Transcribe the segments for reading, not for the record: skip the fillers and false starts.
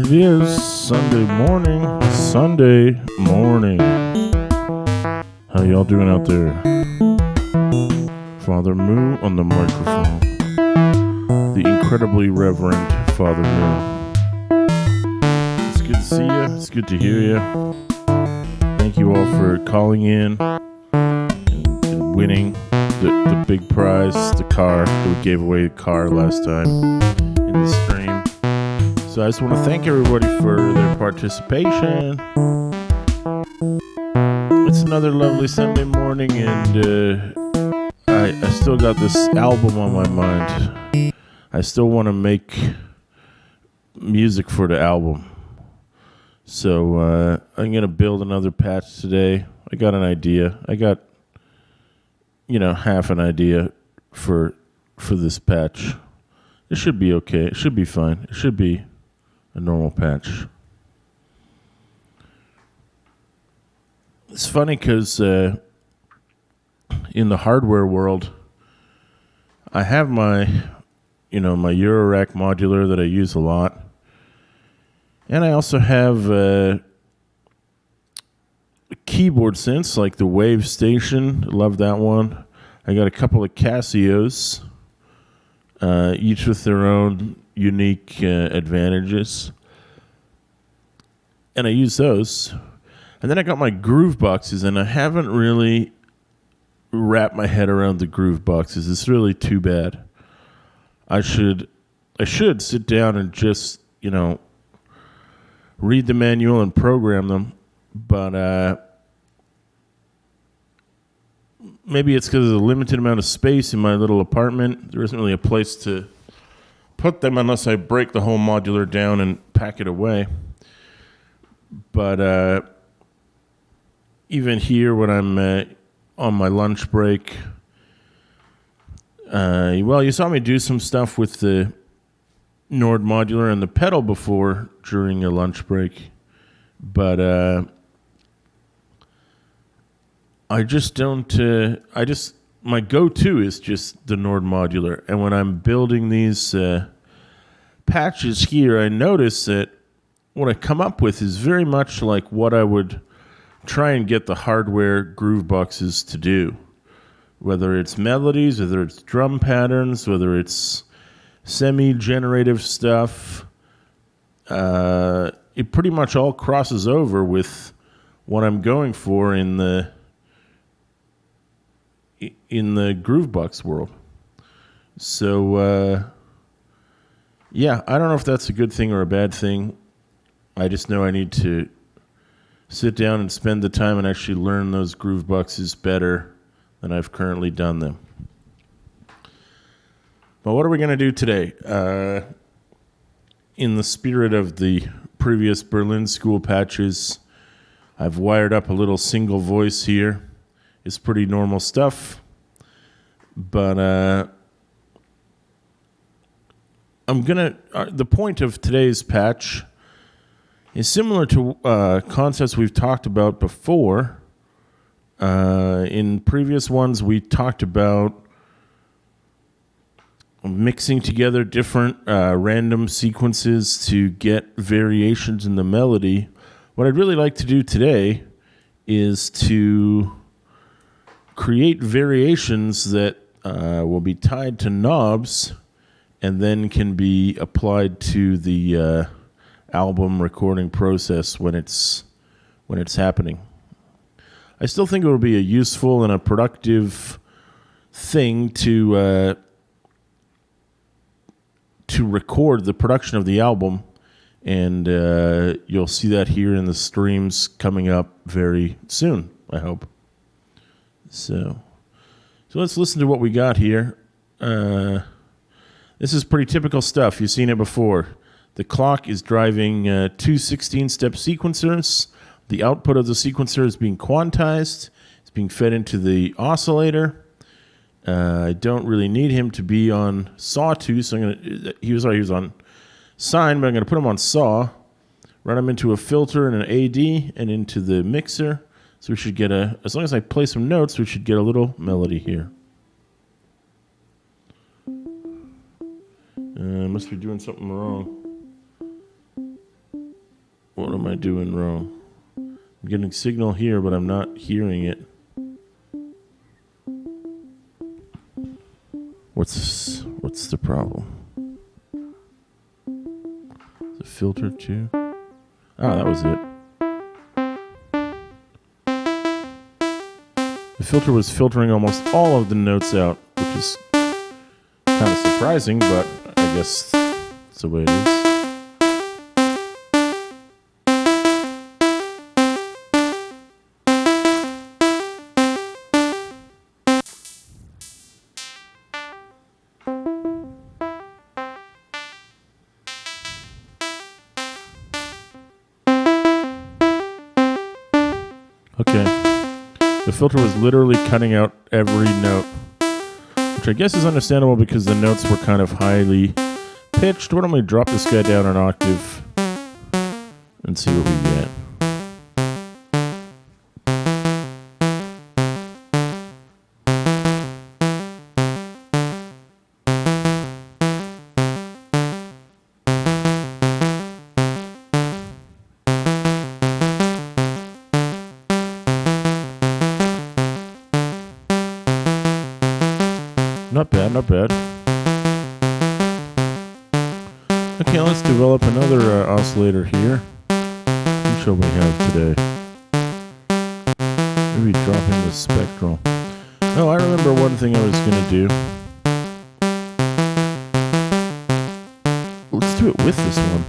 it is Sunday morning. How y'all doing out there? Father Moo on the microphone. The incredibly Reverend Father Moo. It's good to see you. It's good to hear you. Thank you all for calling in and winning the big prize, the car. We gave away the car last time in the stream. So I just want to thank everybody for their participation. It's another lovely Sunday morning, and I still got this album on my mind. I still want to make music for the album. So I'm going to build another patch today. I got an idea. I got, half an idea for this patch. It should be okay. It should be fine. It should be a normal patch. It's funny because in the hardware world, I have my Eurorack modular that I use a lot. And I also have keyboard synths like the Wave Station. Love that one. I got a couple of Casios, each with their own unique advantages. And I use those. And then I got my groove boxes, and I haven't really wrapped my head around the groove boxes. It's really too bad. I should sit down and just, read the manual and program them, but maybe it's because of the limited amount of space in my little apartment. There isn't really a place to put them unless I break the whole modular down and pack it away. But even here when I'm on my lunch break, you saw me do some stuff with the Nord modular and the pedal before during a lunch break, but I just don't. My go-to is just the Nord modular, and when I'm building these patches here, I notice that what I come up with is very much like what I would try and get the hardware groove boxes to do, whether it's melodies, whether it's drum patterns, whether it's semi-generative stuff. It pretty much all crosses over with what I'm going for in the Groovebox world. So, I don't know if that's a good thing or a bad thing. I just know I need to sit down and spend the time and actually learn those Grooveboxes better than I've currently done them. But what are we going to do today? In the spirit of the previous Berlin School patches, I've wired up a little single voice here. It's pretty normal stuff. But the point of today's patch is similar to concepts we've talked about before. In previous ones, we talked about mixing together different random sequences to get variations in the melody. What I'd really like to do today is to create variations that will be tied to knobs and then can be applied to the album recording process when it's happening. I still think it will be a useful and a productive thing to record the production of the album, and you'll see that here in the streams coming up very soon, I hope. So let's listen to what we got here. This is pretty typical stuff. You've seen it before. The clock is driving two 16-step sequencers. The output of the sequencer is being quantized. It's being fed into the oscillator. I don't really need him to be on sawtooth, so he was on sine, but I'm going to put him on saw, run him into a filter and an AD, and into the mixer. So we should get as long as I play some notes, we should get a little melody here. Must be doing something wrong. What am I doing wrong? I'm getting signal here, but I'm not hearing it. What's the problem? The filter too? Ah, that was it. The filter was filtering almost all of the notes out, which is kind of surprising, but I guess that's the way it is. Okay. The filter was literally cutting out every note, which I guess is understandable because the notes were kind of highly pitched. Why don't we drop this guy down an octave and see what we get? Not bad, not bad. Okay, let's develop another oscillator here. What shall we have today? Maybe drop in the spectral. Oh, I remember one thing I was going to do. Let's do it with this one.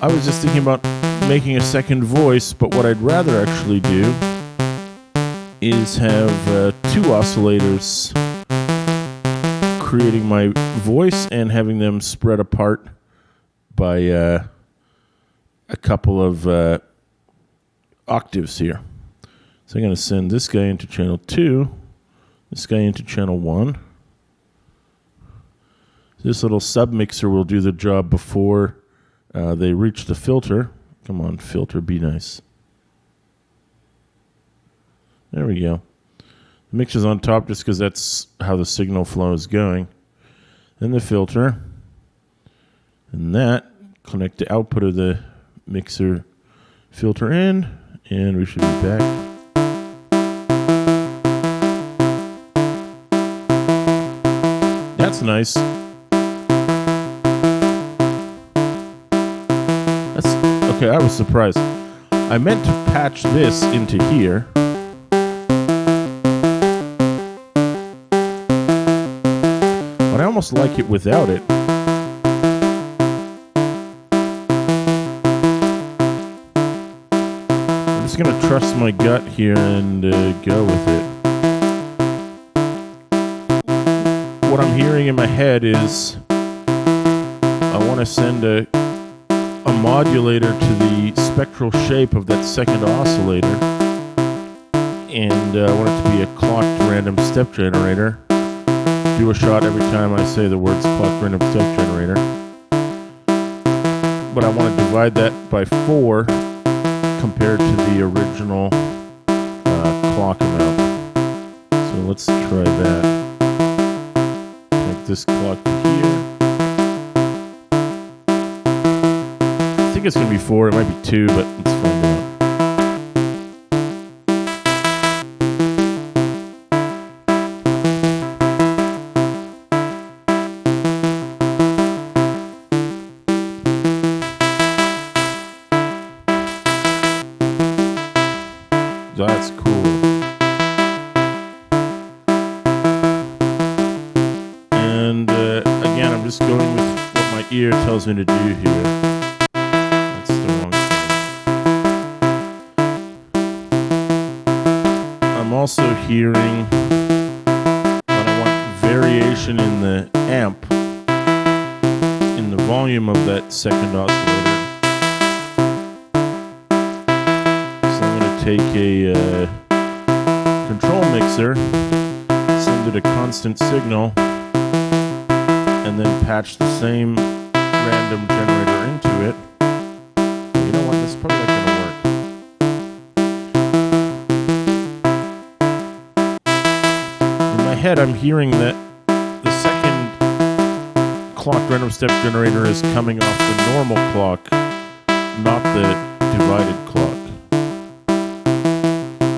I was just thinking about making a second voice, but what I'd rather actually do is have two oscillators creating my voice and having them spread apart by a couple of octaves here. So I'm going to send this guy into channel 2, this guy into channel 1. This little submixer will do the job before they reach the filter. Come on, filter, be nice. There we go. The mixer's on top just because that's how the signal flow is going. Then the filter. And that, connect the output of the mixer filter in, and we should be back. That's nice. That's okay, I was surprised. I meant to patch this into here. But I almost like it without it. I'm just going to trust my gut here and go with it. What I'm hearing in my head is I want to send a modulator to the spectral shape of that second oscillator. And I want it to be a clocked random step generator. Do a shot every time I say the words clock random step generator. But I want to divide that by 4 compared to the original clock amount. So let's try that. Connect this clock to here. I think it's going to be 4. It might be 2, but let's find out. That's cool. And again, I'm just going with what my ear tells me to do here. That's the wrong thing. I'm also hearing that I want variation in the amp, in the volume of that second oscillator. Take a control mixer, send it a constant signal, and then patch the same random generator into it. You know what? This is probably not going to work. In my head, I'm hearing that the second clock random step generator is coming off the normal clock not the divided clock.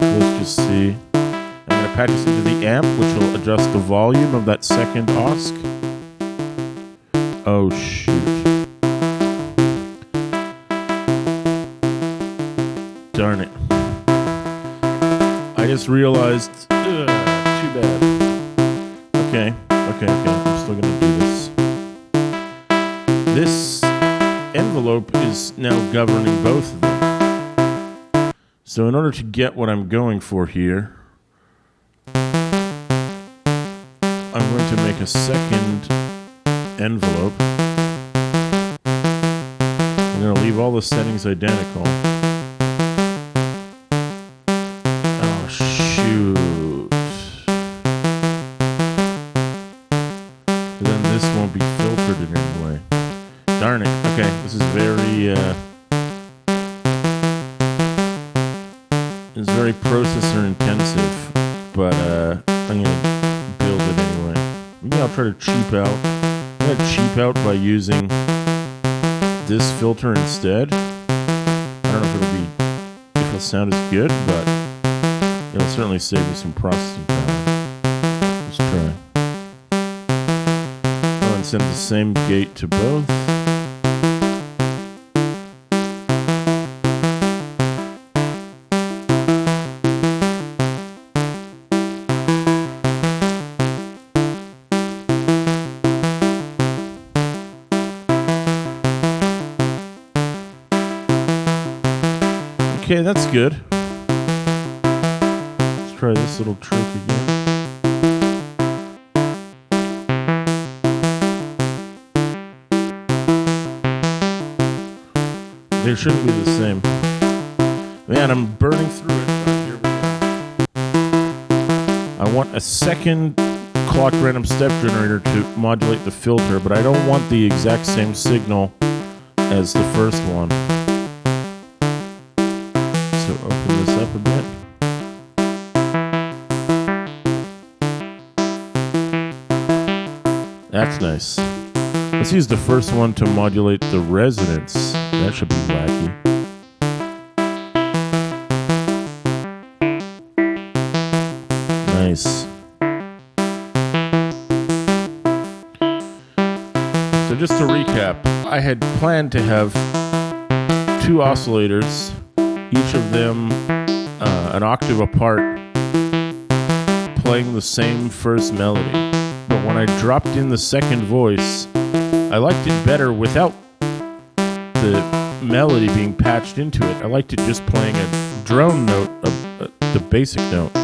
Let's just see. I'm going to patch this into the amp, which will adjust the volume of that second OSC. Oh, shoot. Darn it. I just realized, too bad. Okay. I'm still gonna do this. This envelope is now governing both of them. So in order to get what I'm going for here, I'm going to make a second envelope. I'm gonna leave all the settings identical. Then this won't be filtered in any way. Darn it. Okay, this is it's very processor intensive, but I'm gonna build it anyway. Maybe I'll try to cheap out. I'm gonna cheap out by using this filter instead. I don't know if it'll sound as good, but it'll certainly save me some processing power. Let's try. And send the same gate to both. Okay, that's good. Let's try this little trick again. They shouldn't be the same. Man, I'm burning through it. Here we go. I want a second clock random step generator to modulate the filter, but I don't want the exact same signal as the first one. So open this up a bit. That's nice. Let's use the first one to modulate the resonance. That should be wacky. Nice. So just to recap, I had planned to have two oscillators, each of them an octave apart, playing the same first melody. But when I dropped in the second voice, I liked it better without the melody being patched into it. I liked it just playing a drone note, the basic note.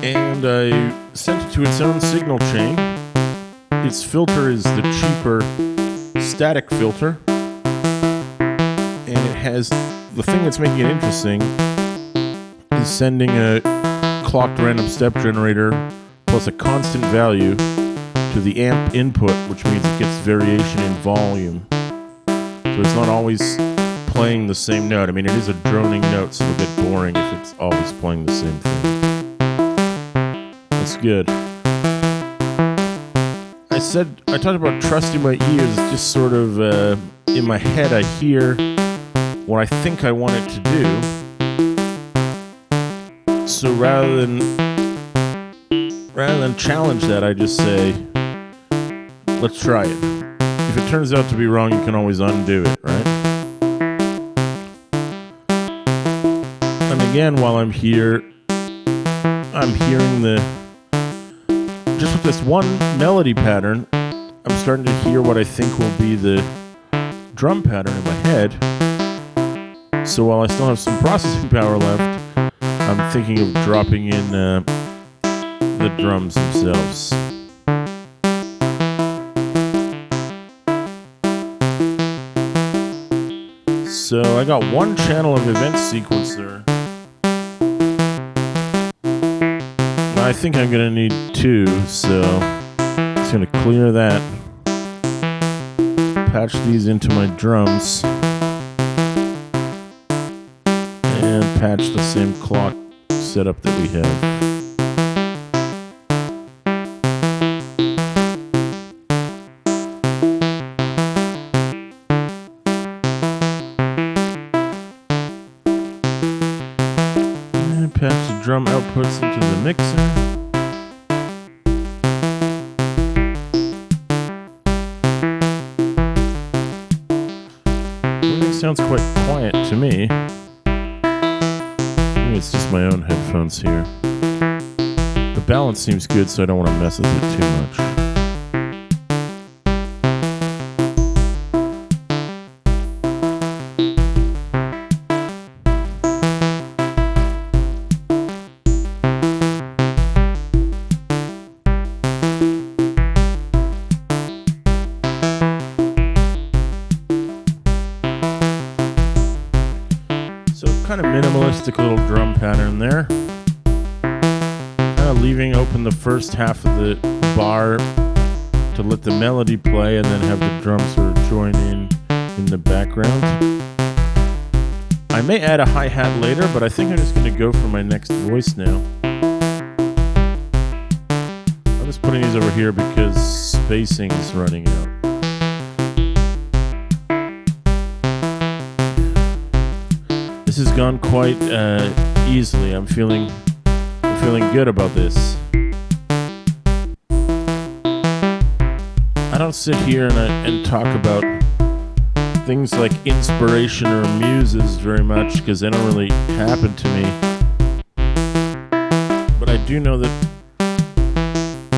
And I sent it to its own signal chain. Its filter is the cheaper static filter. And it has, the thing that's making it interesting is sending a clocked random step generator plus a constant value to the amp input, which means it gets variation in volume. So it's not always playing the same note. I mean, it is a droning note, so it'll get boring if it's always playing the same thing. That's good. I talked about trusting my ears. Just sort of in my head, I hear what I think I want it to do. So rather than challenge that, I just say, let's try it. If it turns out to be wrong, you can always undo it, right? And again, while I'm here, I'm hearing just with this one melody pattern, I'm starting to hear what I think will be the drum pattern in my head. So while I still have some processing power left, I'm thinking of dropping in the drums themselves. So I got one channel of event sequencer. I think I'm going to need two, so I'm just going to clear that. Patch these into my drums. And patch the same clock setup that we have. patch the drum outputs into the mixer. Everything sounds quite quiet to me. Maybe it's just my own headphones here. The balance seems good, so I don't want to mess with it too much. Kind of minimalistic little drum pattern there. Kind of leaving open the first half of the bar to let the melody play and then have the drums sort of join in the background. I may add a hi-hat later, but I think I'm just going to go for my next voice now. I'm just putting these over here because spacing is running out. This has gone quite easily. I'm feeling good about this. I don't sit here and talk about things like inspiration or muses very much because they don't really happen to me. But I do know that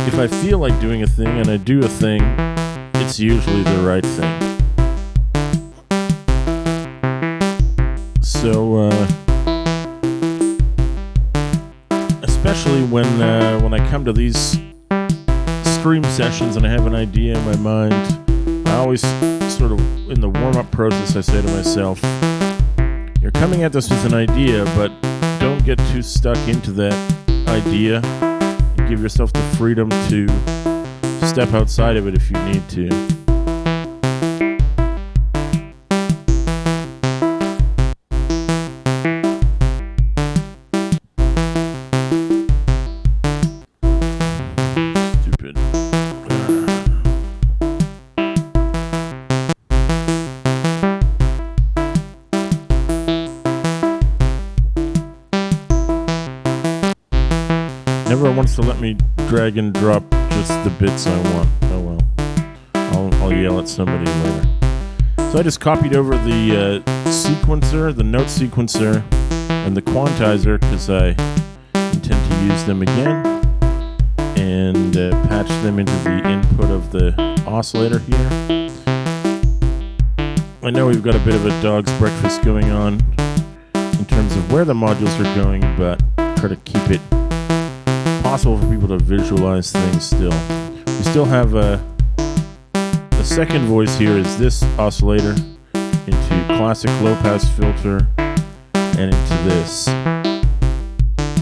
if I feel like doing a thing and I do a thing, it's usually the right thing. So, especially when I come to these stream sessions and I have an idea in my mind, I always sort of, in the warm-up process, I say to myself, you're coming at this with an idea, but don't get too stuck into that idea. Give yourself the freedom to step outside of it if you need to. Never wants to let me drag and drop just the bits I want. Oh well. I'll yell at somebody later. So I just copied over the sequencer, the note sequencer, and the quantizer because I intend to use them again, and patch them into the input of the oscillator here. I know we've got a bit of a dog's breakfast going on in terms of where the modules are going, but try to keep it possible for people to visualize things still. We still have the second voice here is this oscillator into classic low pass filter and into this.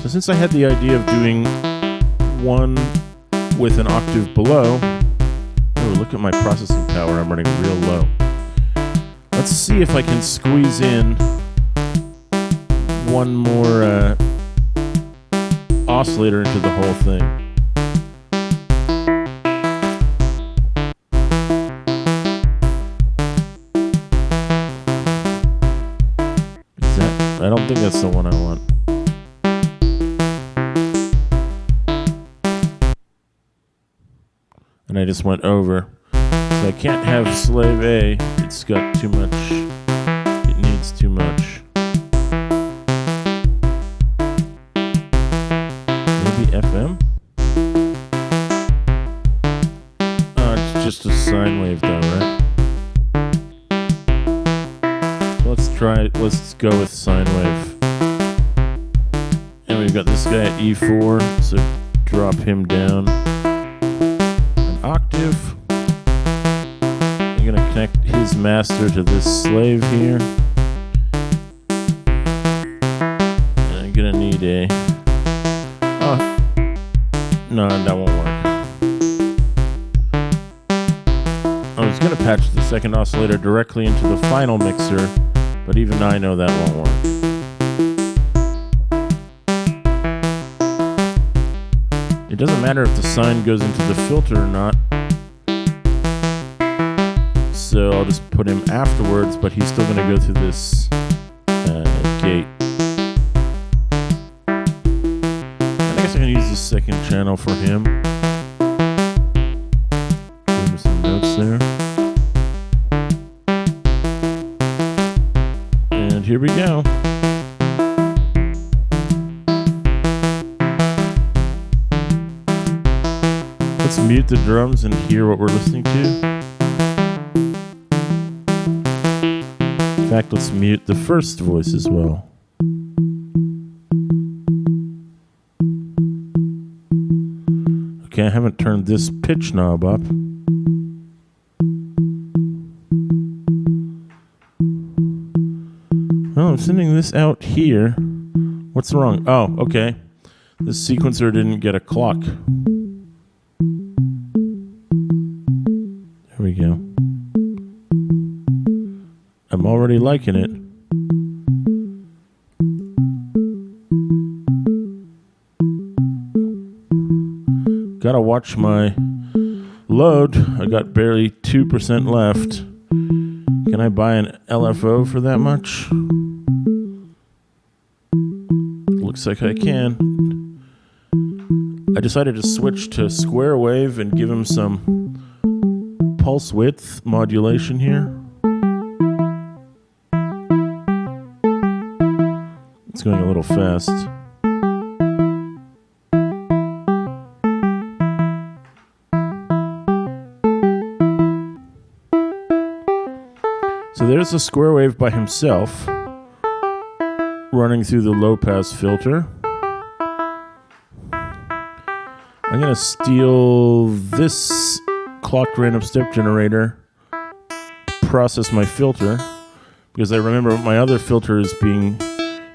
So since I had the idea of doing one with an octave below, oh look at my processing power, I'm running real low. Let's see if I can squeeze in one more oscillator into the whole thing. I don't think that's the one I want. And I just went over. So I can't have slave A. It's got too much. It needs too much. FM? It's just a sine wave though, right? So let's go with sine wave. And we've got this guy at E4, so drop him down an octave. I'm gonna connect his master to this slave here. And I'm gonna need a no, that won't work. I was going to patch the second oscillator directly into the final mixer, but even I know that won't work. It doesn't matter if the sine goes into the filter or not. So I'll just put him afterwards, but he's still going to go through this gate. second channel for him. Give him some notes there. And here we go. Let's mute the drums and hear what we're listening to. In fact, let's mute the first voice as well. Okay, I haven't turned this pitch knob up. Oh, I'm sending this out here. What's wrong? Oh, okay. This sequencer didn't get a clock. There we go. I'm already liking it. Gotta watch my load. I got barely 2% left. Can I buy an LFO for that much? Looks like I can. I decided to switch to square wave and give him some pulse width modulation here. It's going a little fast. So there's a square wave by himself running through the low pass filter. I'm going to steal this clocked random step generator, process my filter, because I remember my other filter is being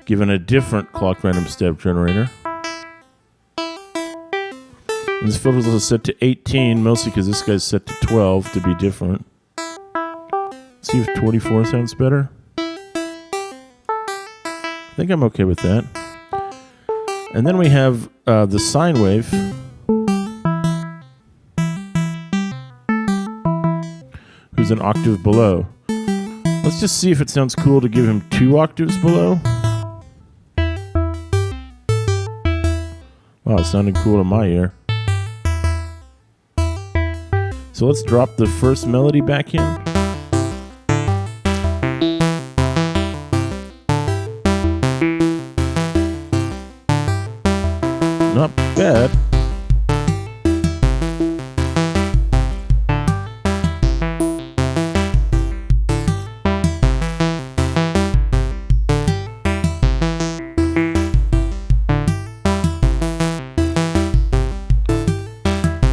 given a different clocked random step generator. And this filter is also set to 18, mostly because this guy's set to 12 to be different. See if 24 sounds better. I think I'm okay with that. And then we have the sine wave, who's an octave below. Let's just see if it sounds cool to give him 2 octaves below. Wow, it sounded cool to my ear. So let's drop the first melody back in. Not bad.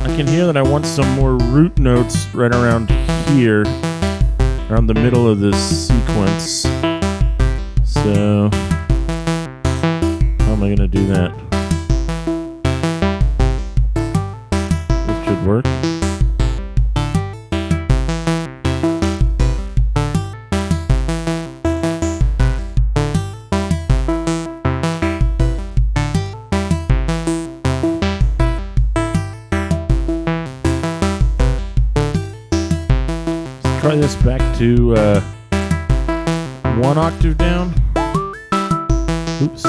I can hear that I want some more root notes right around here, around the middle of this sequence. So, how am I going to do that? This should work. Try this back to 1 octave down. Oops.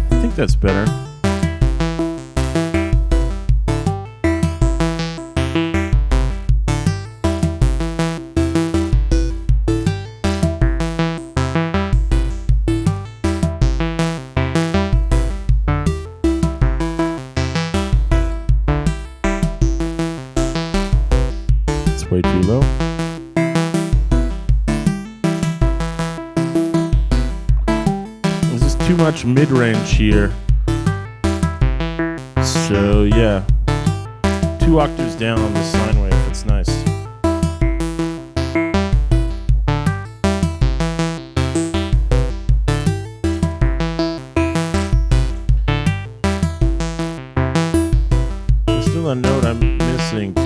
I think that's better. Way too low. This is too much mid-range here. So yeah, 2 octaves down on the sine wave. It's nice. There's still a note I'm missing to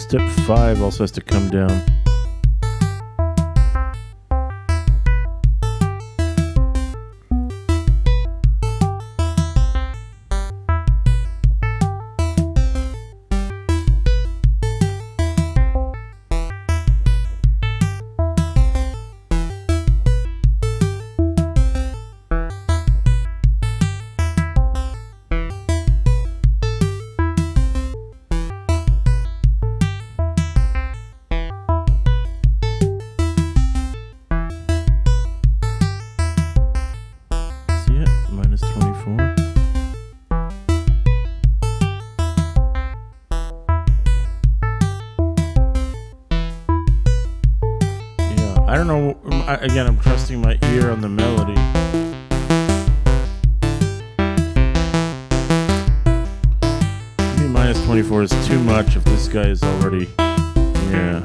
Step 5 also has to come down. Minus 24. Yeah, I don't know. Again, I'm trusting my ear on the melody. Maybe minus 24 is too much if this guy is already. Yeah.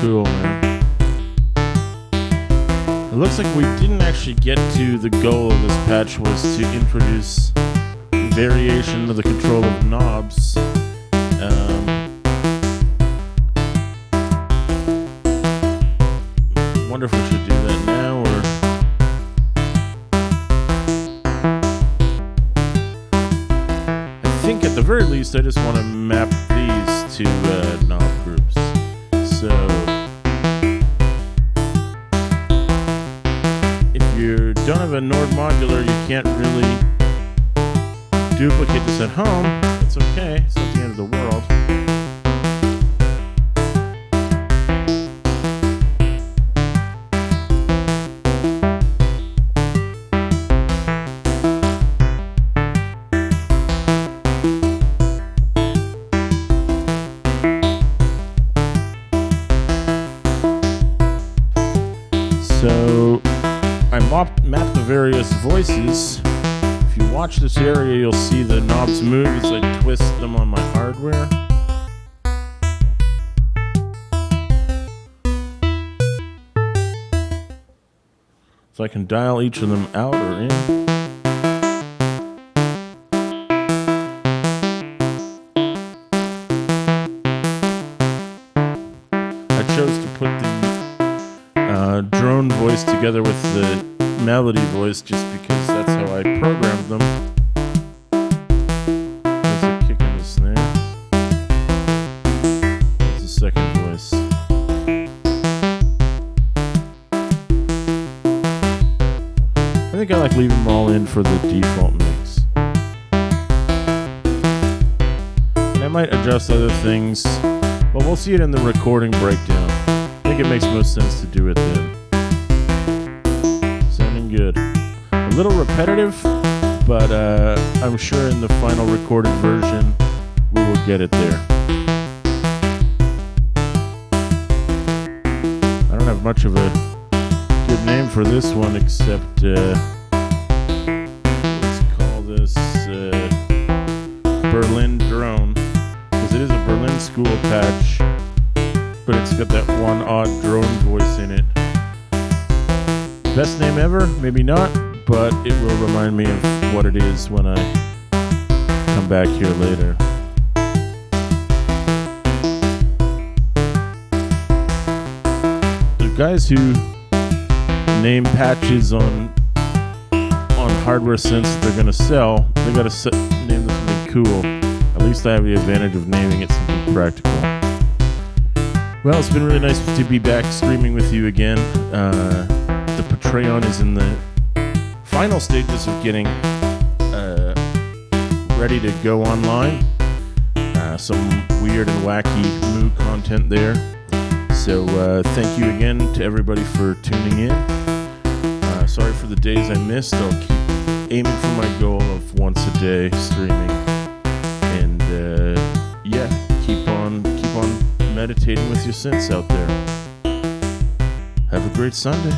Cool, man. It looks like we didn't actually get to the goal of this patch, was to introduce variation of the control of knobs. Wonder if we should do that now, or I think at the very least I just want to map these to knob groups. So if you don't have a Nord modular, you can't really duplicate this at home. That's okay, it's not the end of the world. So I mapped the various voices. If you watch this area, you'll see the knobs move as I twist them on my hardware. So I can dial each of them out or in. I chose to put the drone voice together with the melody voice just because that's how I programmed them. There's a kick in the snare. There's the second voice. I think I like leaving them all in for the default mix. And I might adjust other things, but we'll see it in the recording breakdown. I think it makes most sense to do it then. Sounding good. A little repetitive, but I'm sure in the final recorded version we will get it there. I don't have much of a good name for this one except let's call this Berlin Drone, because it is a Berlin school patch, but it's got that one odd drone voice in it. Best name ever? Maybe not, but it will remind me of what it is when I come back here later. The guys who name patches on hardware sense that they're going to sell, they got to name this something cool. At least I have the advantage of naming it something practical. Well, it's been really nice to be back streaming with you again. The Patreon is in the final stages of getting ready to go online. Some weird and wacky Moo content there. So thank you again to everybody for tuning in. Sorry for the days I missed. I'll keep aiming for my goal of once a day streaming. And yeah, keep on meditating with your synths out there. Have a great Sunday.